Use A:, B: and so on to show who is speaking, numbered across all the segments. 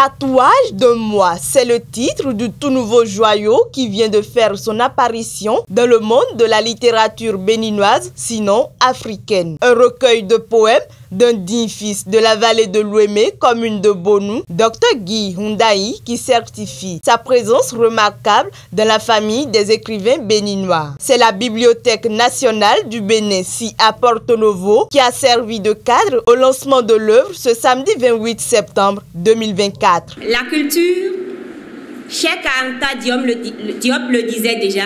A: Tatouage de moi, c'est le titre du tout nouveau joyau qui vient de faire son apparition dans le monde de la littérature béninoise, sinon africaine. Un recueil de poèmes d'un digne fils de la vallée de l'Ouémé, commune de Bonou, Dr Guy Hundaï, qui certifie sa présence remarquable dans la famille des écrivains béninois. C'est la Bibliothèque nationale du Bénin, si à Porto Novo, qui a servi de cadre au lancement de l'œuvre ce samedi 28 septembre 2024.
B: La culture, Cheikh Anta Diop le disait déjà,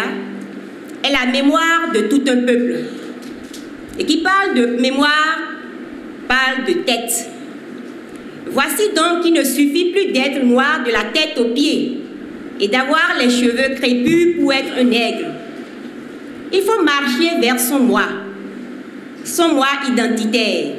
B: est la mémoire de tout un peuple. Et qui parle de mémoire, parle de tête. Voici donc qu'il ne suffit plus d'être noir de la tête aux pieds et d'avoir les cheveux crépus pour être un nègre. Il faut marcher vers son moi identitaire.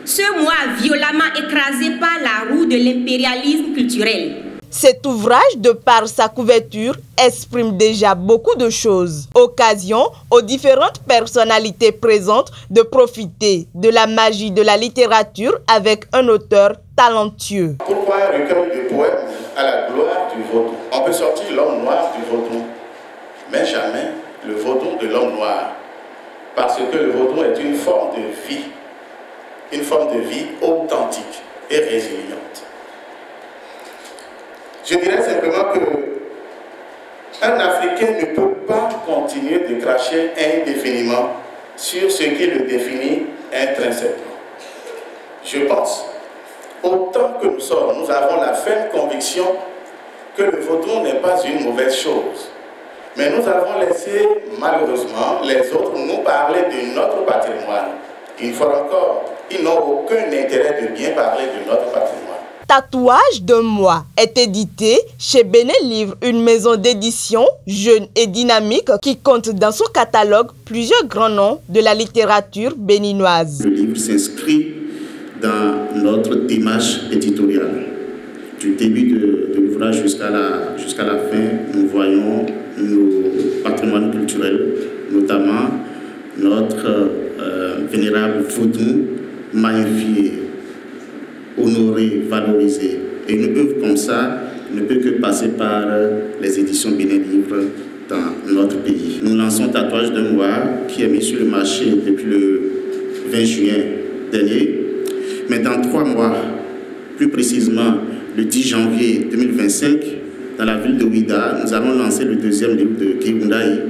B: Ce moi violemment écrasé par la roue de l'impérialisme culturel.
A: Cet ouvrage, de par sa couverture, exprime déjà beaucoup de choses. Occasion aux différentes personnalités présentes de profiter de la magie de la littérature avec un auteur talentueux.
C: Pourquoi un recueil de poèmes à la gloire du vaudou? On peut sortir l'homme noir du vaudou, mais jamais le vaudou de l'homme noir. Parce que le vaudou est une forme de vie authentique et résiliente. Je dirais simplement qu'un Africain ne peut pas continuer de cracher indéfiniment sur ce qui le définit intrinsèquement. Je pense, autant que nous sommes, nous avons la ferme conviction que le vaudou n'est pas une mauvaise chose. Mais nous avons laissé, malheureusement, les autres nous parler de notre patrimoine. Une fois encore, ils n'ont aucun intérêt de bien parler de notre patrimoine.
A: Tatouage de moi est édité chez Bénin Livre, une maison d'édition jeune et dynamique qui compte dans son catalogue plusieurs grands noms de la littérature béninoise.
D: Le livre s'inscrit dans notre démarche éditoriale. Du début de l'ouvrage jusqu'à la fin, nous voyons nos patrimoines culturels, notamment notre vénérable vaudou magnifié, honoré, valorisé. Et une œuvre comme ça ne peut que passer par les éditions Bénin Livre dans notre pays. Nous lançons Tatouage de moi, qui est mis sur le marché depuis le 20 juin dernier. Mais dans 3 mois, plus précisément le 10 janvier 2025, dans la ville de Ouida, nous allons lancer le 2e livre de Guy Hundaï,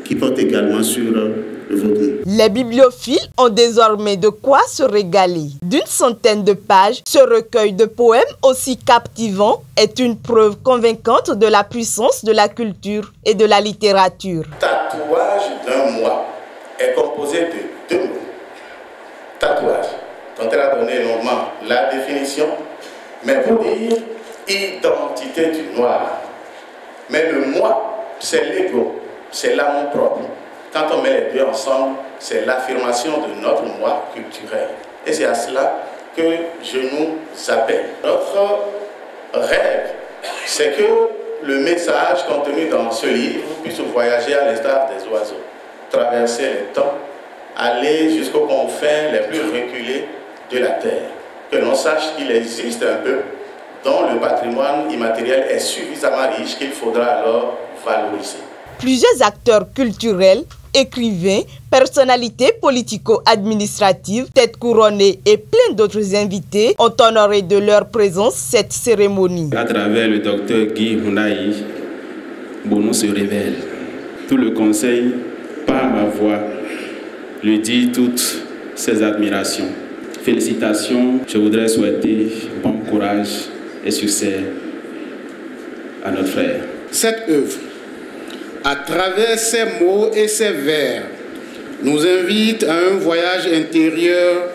D: qui porte également sur le vaudou.
A: Les bibliophiles ont désormais de quoi se régaler. D'une centaine de pages, ce recueil de poèmes aussi captivant est une preuve convaincante de la puissance de la culture et de la littérature.
C: Tatouage d'un moi est composé de 2 mots. Tatouage, dont elle a donné longuement la définition, mais pour dire identité du noir. Mais le moi, c'est l'ego, c'est l'amour propre. Quand on met les deux ensemble, c'est l'affirmation de notre moi culturel. Et c'est à cela que je nous appelle. Notre rêve, c'est que le message contenu dans ce livre puisse voyager à l'instar des oiseaux, traverser les temps, aller jusqu'aux confins les plus reculés de la terre. Que l'on sache qu'il existe un peuple dont le patrimoine immatériel est suffisamment riche qu'il faudra alors valoriser.
A: Plusieurs acteurs culturels, écrivains, personnalités politico-administratives, têtes couronnées et plein d'autres invités ont honoré de leur présence cette cérémonie.
E: À travers le docteur Guy Hundaï, Bonou se révèle. Tout le conseil, par ma voix, lui dit toutes ses admirations. Félicitations, je voudrais souhaiter bon courage et succès à notre frère.
F: Cette œuvre, à travers ses mots et ses vers, nous invite à un voyage intérieur,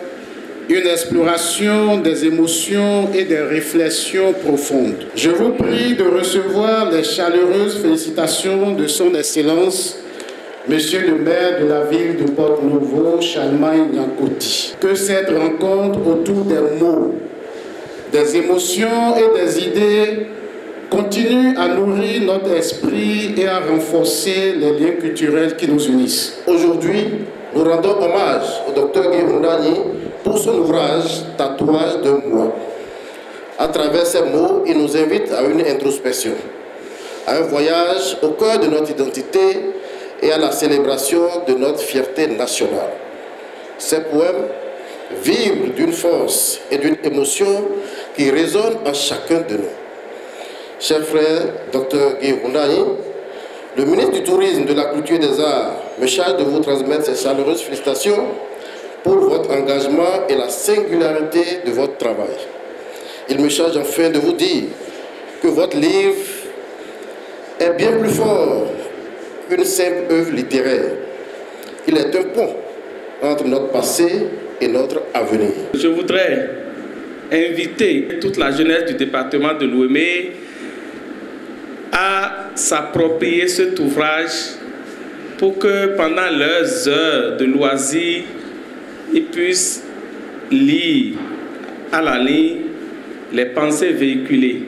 F: une exploration des émotions et des réflexions profondes. Je vous prie de recevoir les chaleureuses félicitations de son Excellence, Monsieur le maire de la ville de Porto Novo, Chalmagne Nyankoti. Que cette rencontre autour des mots, des émotions et des idées continue à nourrir notre esprit et à renforcer les liens culturels qui nous unissent.
G: Aujourd'hui, nous rendons hommage au Dr Guy Hundaï pour son ouvrage Tatouage de moi. À travers ces mots, il nous invite à une introspection, à un voyage au cœur de notre identité et à la célébration de notre fierté nationale. Ces poèmes vibrent d'une force et d'une émotion qui résonnent en chacun de nous. Cher frère Dr Guy Hundayi, le ministre du Tourisme, de la Culture et des Arts me charge de vous transmettre ses chaleureuses félicitations pour votre engagement et la singularité de votre travail. Il me charge enfin de vous dire que votre livre est bien plus fort qu'une simple œuvre littéraire. Il est un pont entre notre passé et notre avenir.
H: Je voudrais inviter toute la jeunesse du département de Lomé à s'approprier cet ouvrage pour que pendant leurs heures de loisirs, ils puissent lire à la ligne les pensées véhiculées.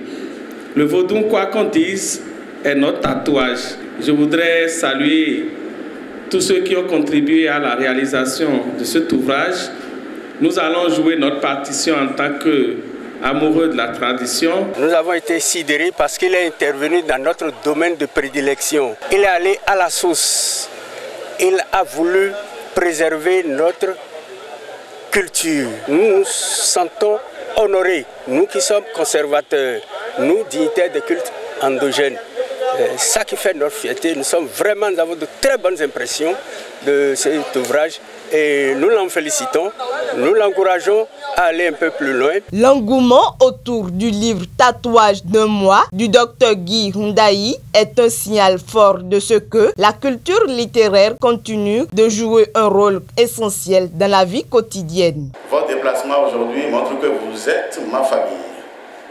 H: Le vaudou, quoi qu'on dise, est notre tatouage. Je voudrais saluer tous ceux qui ont contribué à la réalisation de cet ouvrage. Nous allons jouer notre partition en tant qu'amoureux de la tradition.
I: Nous avons été sidérés parce qu'il est intervenu dans notre domaine de prédilection. Il est allé à la source. Il a voulu préserver notre culture. Nous nous sentons honorés, nous qui sommes conservateurs, nous dignitaires de culte endogènes. Ça qui fait notre fierté. Nous avons de très bonnes impressions de cet ouvrage et nous l'en félicitons, nous l'encourageons à aller un peu plus loin.
A: L'engouement autour du livre Tatouage d'un mois du Dr Guy Hundayi est un signal fort de ce que la culture littéraire continue de jouer un rôle essentiel dans la vie quotidienne.
C: Votre déplacement aujourd'hui montre que vous êtes ma famille.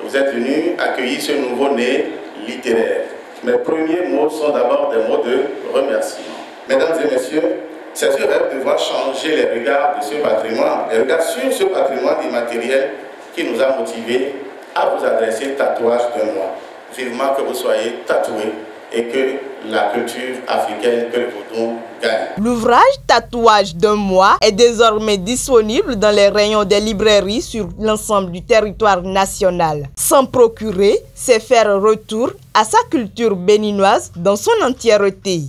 C: Vous êtes venus accueillir ce nouveau-né littéraire. Mes premiers mots sont d'abord des mots de remerciement. Mesdames et messieurs, c'est ce rêve de voir changer les regards de ce patrimoine, les regards sur ce patrimoine immatériel qui nous a motivés à vous adresser Tatouage d'un mois. Vivement que vous soyez tatoués et que la culture africaine, que le vaudou gagne.
A: L'ouvrage Tatouage d'un mois est désormais disponible dans les rayons des librairies sur l'ensemble du territoire national. S'en procurer, c'est faire retour à sa culture béninoise dans son entièreté.